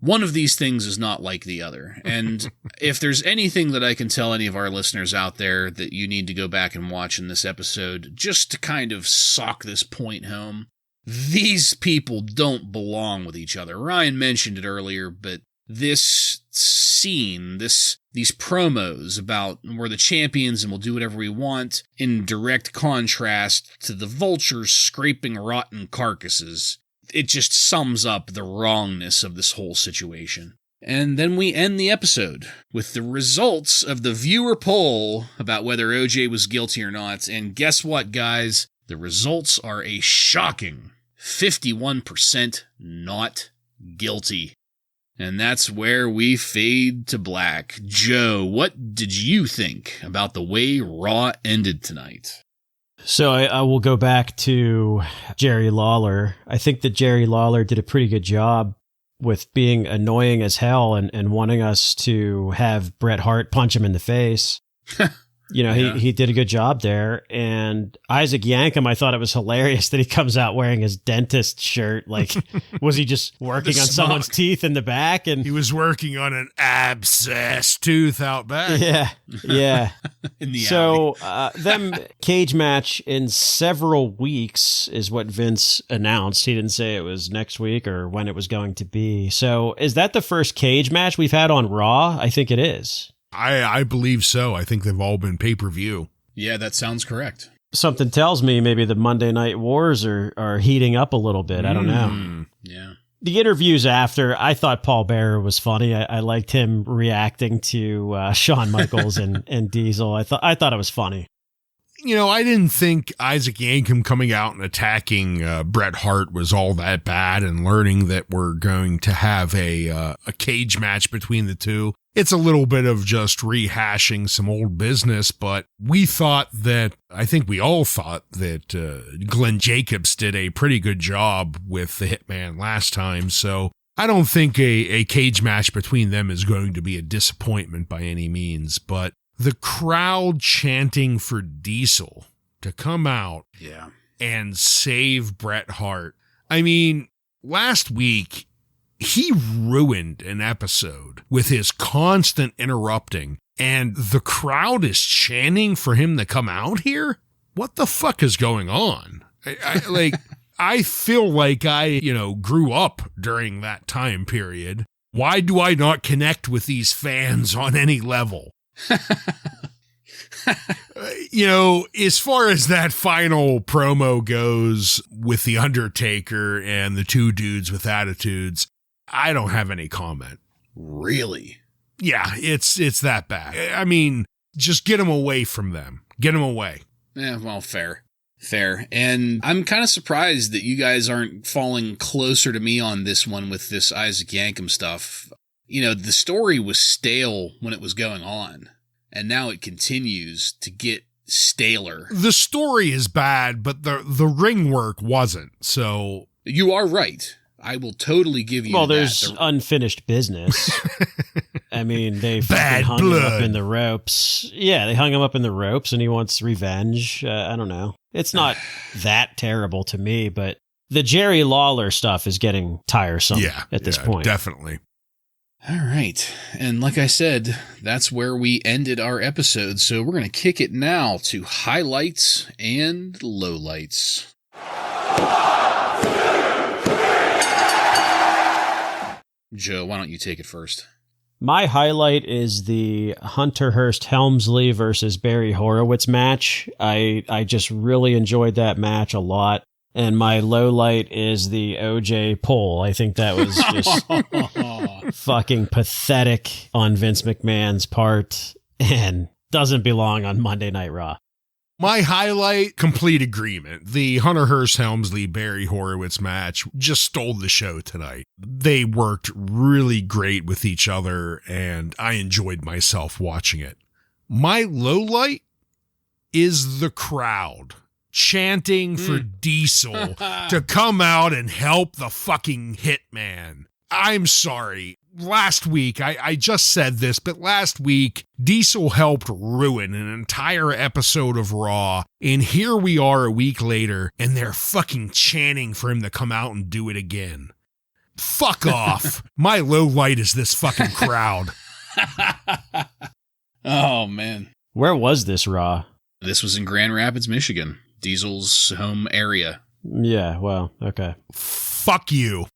One of these things is not like the other, and if there's anything that I can tell any of our listeners out there that you need to go back and watch in this episode, just to kind of sock this point home, these people don't belong with each other. Ryan mentioned it earlier, but this scene, these promos about we're the champions and we'll do whatever we want, in direct contrast to the vultures scraping rotten carcasses, it just sums up the wrongness of this whole situation. And then we end the episode with the results of the viewer poll about whether OJ was guilty or not. And guess what, guys? The results are a shocking 51% not guilty. And that's where we fade to black. Joe, what did you think about the way Raw ended tonight? So I will go back to Jerry Lawler. I think that Jerry Lawler did a pretty good job with being annoying as hell and wanting us to have Bret Hart punch him in the face. He did a good job there. And Isaac Yankem, I thought it was hilarious that he comes out wearing his dentist shirt. Like, was he just working on someone's teeth in the back? And he was working on an abscess tooth out back. Yeah. In the so them cage match in several weeks is what Vince announced. He didn't say it was next week or when it was going to be. So is that the first cage match we've had on Raw? I think it is. I believe so. I think they've all been pay-per-view. Yeah, that sounds correct. Something tells me maybe the Monday Night Wars are heating up a little bit. I don't know. Yeah. The interviews after, I thought Paul Bearer was funny. I liked him reacting to Shawn Michaels and Diesel. I thought it was funny. I didn't think Isaac Yankem coming out and attacking Bret Hart was all that bad, and learning that we're going to have a cage match between the two. It's a little bit of just rehashing some old business, but I think we all thought that Glenn Jacobs did a pretty good job with the Hitman last time, so I don't think a cage match between them is going to be a disappointment by any means, but the crowd chanting for Diesel to come out and save Bret Hart. I mean, last week, he ruined an episode with his constant interrupting, and the crowd is chanting for him to come out here? What the fuck is going on? I feel like I grew up during that time period. Why do I not connect with these fans on any level? As far as that final promo goes with The Undertaker and the two dudes with attitudes, I don't have any comment. Really? Yeah, it's that bad. I mean, just get them away from them. Get them away. Yeah, well, fair. And I'm kind of surprised that you guys aren't falling closer to me on this one with this Isaac Yankem stuff. The story was stale when it was going on, and now it continues to get staler. The story is bad, but the ring work wasn't, so... You are right. I will totally give you that. Well, there's unfinished business. I mean, they fucking hung him up in the ropes. Yeah, they hung him up in the ropes, and he wants revenge. I don't know. It's not that terrible to me, but the Jerry Lawler stuff is getting tiresome at this point. Definitely. All right. And like I said, that's where we ended our episode. So we're going to kick it now to highlights and lowlights. Joe, why don't you take it first? My highlight is the Hunter Hearst Helmsly versus Barry Horowitz match. I just really enjoyed that match a lot. And my low light is the OJ pull. I think that was just fucking pathetic on Vince McMahon's part and doesn't belong on Monday Night Raw. My highlight, complete agreement. The Hunter Hearst Helmsley Barry Horowitz match just stole the show tonight. They worked really great with each other, and I enjoyed myself watching it. My low light is the crowd chanting for Diesel to come out and help the fucking Hitman. I'm sorry. Last week, I just said this, but last week, Diesel helped ruin an entire episode of Raw, and here we are a week later, and they're fucking chanting for him to come out and do it again. Fuck off. My low light is this fucking crowd. Oh, man. Where was this Raw? This was in Grand Rapids, Michigan. Diesel's home area. Yeah, well, okay. Fuck you.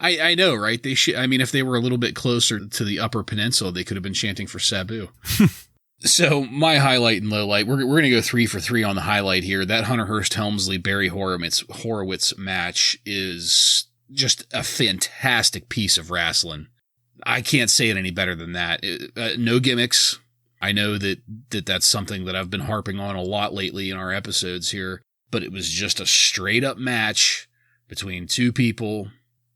I know, right? They should. I mean, if they were a little bit closer to the Upper Peninsula, they could have been chanting for Sabu. So my highlight and low light, we're going to go 3 for 3 on the highlight here. That Hunter Hearst Helmsley Barry Horowitz match is just a fantastic piece of wrestling. I can't say it any better than that. No gimmicks. I know that's something that I've been harping on a lot lately in our episodes here, but it was just a straight up match between two people.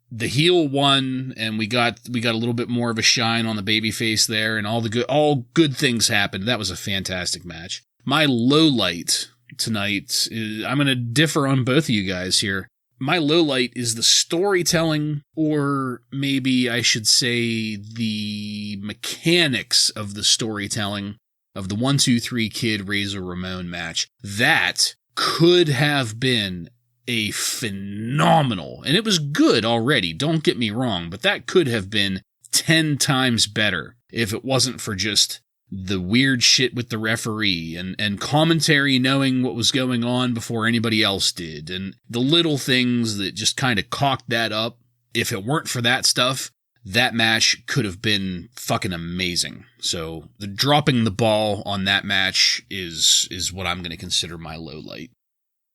The heel won, and we got a little bit more of a shine on the babyface there, and all good things happened. That was a fantastic match. My low light tonight is, I'm going to differ on both of you guys here. My low light is the storytelling, or maybe I should say the mechanics of the storytelling of the 1-2-3 Kid Razor Ramon match. That could have been a phenomenal, and it was good already, don't get me wrong, but that could have been 10 times better if it wasn't for just the weird shit with the referee and commentary knowing what was going on before anybody else did, and the little things that just kind of cocked that up. If it weren't for that stuff, that match could have been fucking amazing. So the dropping the ball on that match is what I'm going to consider my low light.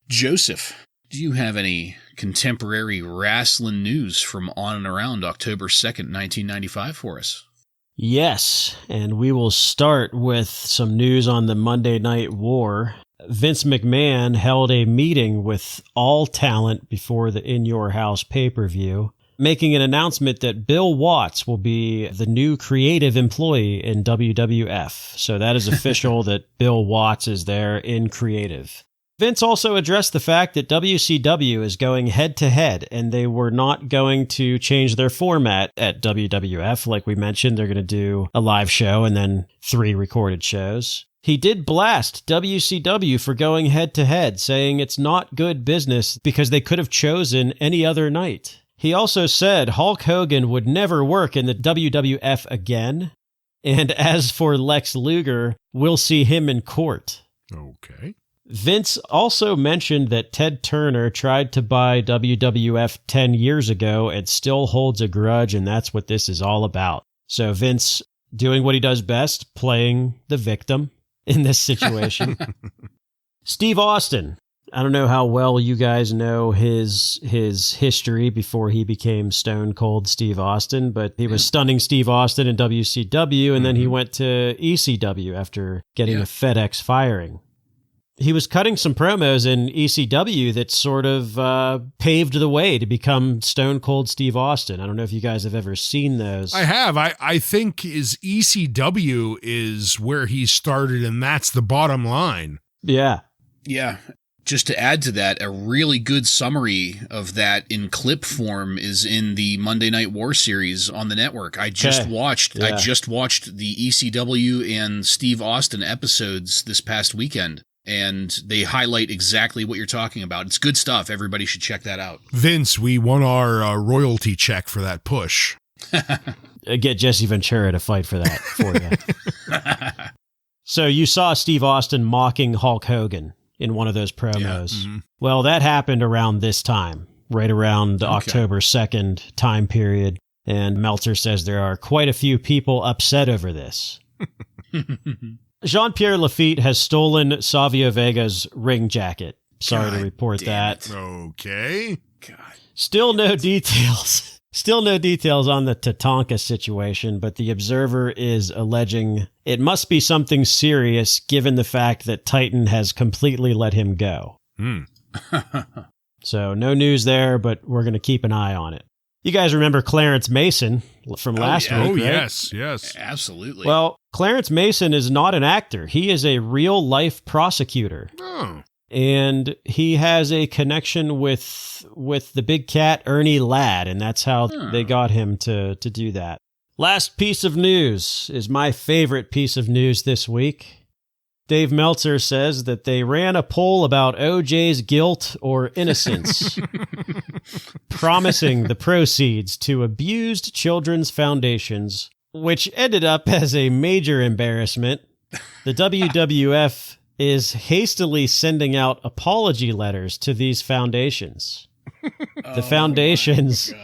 Joseph, do you have any contemporary wrestling news from on and around October 2nd, 1995 for us? Yes, and we will start with some news on the Monday Night War. Vince McMahon held a meeting with all talent before the In Your House pay-per-view, making an announcement that Bill Watts will be the new creative employee in WWF. So that is official that Bill Watts is there in creative. Vince also addressed the fact that WCW is going head-to-head, and they were not going to change their format at WWF. Like we mentioned, they're going to do a live show and then 3 recorded shows. He did blast WCW for going head-to-head, saying it's not good business because they could have chosen any other night. He also said Hulk Hogan would never work in the WWF again, and as for Lex Luger, we'll see him in court. Okay. Vince also mentioned that Ted Turner tried to buy WWF 10 years ago and still holds a grudge, and that's what this is all about. So Vince doing what he does best, playing the victim in this situation. Steve Austin. I don't know how well you guys know his history before he became Stone Cold Steve Austin, but he was stunning Steve Austin in WCW, and then he went to ECW after getting a FedEx firing. He was cutting some promos in ECW that sort of paved the way to become Stone Cold Steve Austin. I don't know if you guys have ever seen those. I have. I think his ECW is where he started, and that's the bottom line. Yeah. Yeah. Just to add to that, a really good summary of that in clip form is in the Monday Night War series on the network. I just watched the ECW and Steve Austin episodes this past weekend, and they highlight exactly what you're talking about. It's good stuff. Everybody should check that out. Vince, we won our royalty check for that push. Get Jesse Ventura to fight for that for you. So you saw Steve Austin mocking Hulk Hogan in one of those promos. Yeah. Mm-hmm. Well, that happened around this time, right around the October 2nd time period. And Meltzer says there are quite a few people upset over this. Jean-Pierre Lafitte has stolen Savio Vega's ring jacket. Sorry to report that. Okay. God. Still no details. Still no details on the Tatanka situation, but the Observer is alleging it must be something serious given the fact that Titan has completely let him go. So no news there, but we're going to keep an eye on it. You guys remember Clarence Mason from last week, right? Yes. Absolutely. Well, Clarence Mason is not an actor. He is a real-life prosecutor. Oh. And he has a connection with the big cat, Ernie Ladd, and that's how they got him to do that. Last piece of news is my favorite piece of news this week. Dave Meltzer says that they ran a poll about OJ's guilt or innocence, promising the proceeds to abused children's foundations, which ended up as a major embarrassment. The WWF is hastily sending out apology letters to these foundations. The foundations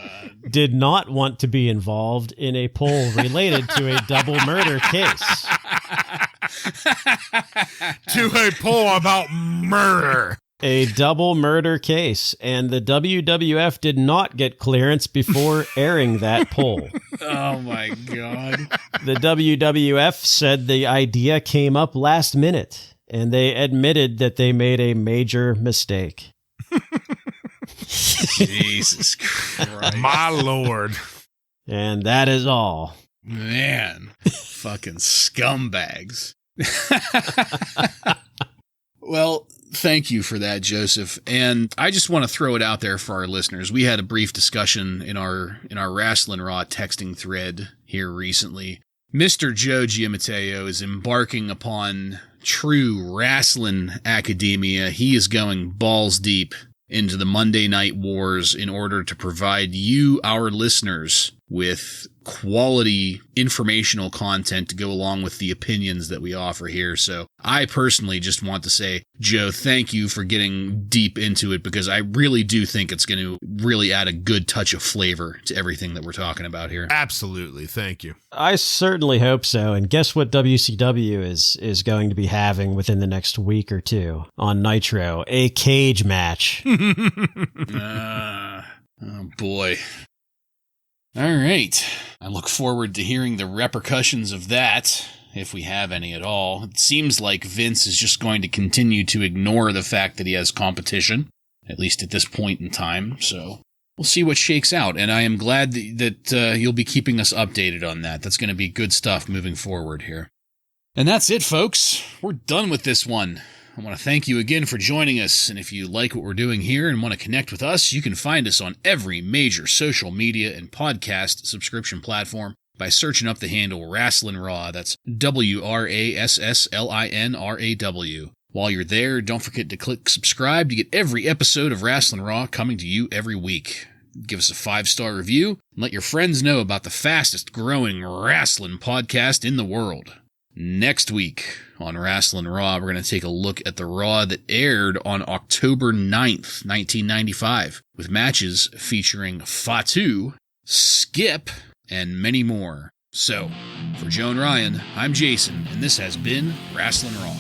did not want to be involved in a poll related to a double murder case. To a poll about murder. A double murder case, and the WWF did not get clearance before airing that poll. Oh my God. The WWF said the idea came up last minute, and they admitted that they made a major mistake. Jesus Christ. My Lord. And that is all. Man, fucking scumbags. Well, thank you for that, Joseph. And I just want to throw it out there for our listeners. We had a brief discussion in our Wrasslin Raw texting thread here recently. Mr. Joe Giammatteo is embarking upon true wrestling academia. He is going balls deep into the Monday Night Wars in order to provide you, our listeners, with quality informational content to go along with the opinions that we offer here. So I personally just want to say, Joe, thank you for getting deep into it, because I really do think it's going to really add a good touch of flavor to everything that we're talking about here. Absolutely. Thank you. I certainly hope so. And guess what WCW is going to be having within the next week or two on Nitro? A cage match. Oh, boy. All right. I look forward to hearing the repercussions of that, if we have any at all. It seems like Vince is just going to continue to ignore the fact that he has competition, at least at this point in time. So we'll see what shakes out. And I am glad that you'll be keeping us updated on that. That's going to be good stuff moving forward here. And that's it, folks. We're done with this one. I want to thank you again for joining us, and if you like what we're doing here and want to connect with us, you can find us on every major social media and podcast subscription platform by searching up the handle Wrasslin Raw. That's WRASSLINRAW. While you're there, don't forget to click subscribe to get every episode of Wrasslin Raw coming to you every week. Give us a 5-star review, and let your friends know about the fastest growing wrestling podcast in the world. Next week on Wrasslin Raw, we're going to take a look at the Raw that aired on October 9th, 1995, with matches featuring Fatu, Skip, and many more. So, for Joe and Ryan, I'm Jason, and this has been Wrasslin Raw.